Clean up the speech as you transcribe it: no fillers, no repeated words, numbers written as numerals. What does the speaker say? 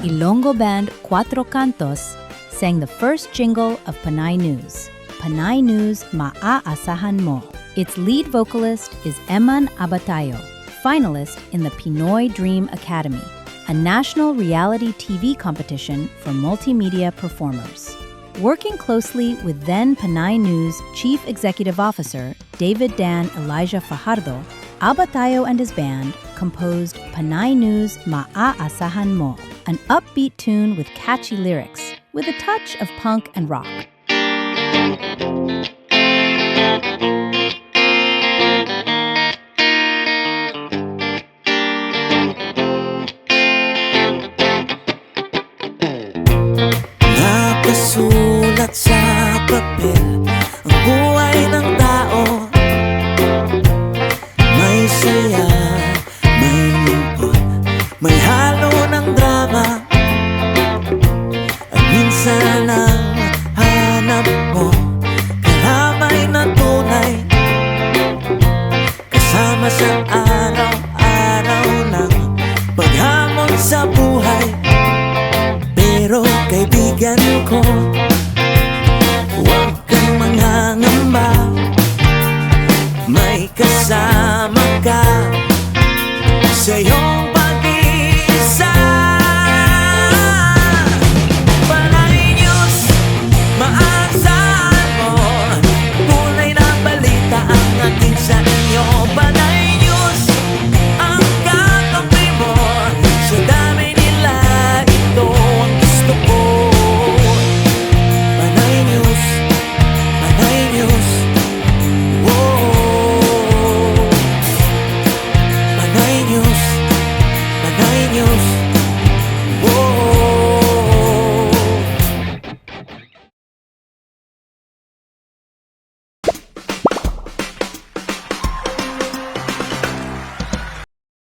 Ilonggo band Kwatro Kantos sang the first jingle of Panay News, Panay News Maaasahan Mo. Its lead vocalist is Emman Abatayo, finalist in the Pinoy Dream Academy, a national reality TV competition for multimedia performers. Working closely with then Panay News Chief Executive Officer David Dan Elijah Fajardo, Abatayo and his band composed Panay News Maaasahan Mo, an upbeat tune with catchy lyrics, with a touch of punk and rock. Nakasulat sa papel ang buhay ng tao. May saya, may lungkot, may halo ng drama. At minsan ang hanap mo kalamay na tunay, kasama sa araw-araw ng paghamon sa buhay. Pero kaibigan ko, huwag kang mangangamba, may kasama ka sa iyong pag-iisa. Panay News Maaasahan Mo, tunay na balita ang ating sa inyo. Panay News ang kakampi mo, sa dami nila ito ang gusto ko. Panay News, Panay News, Panay News, Panay News.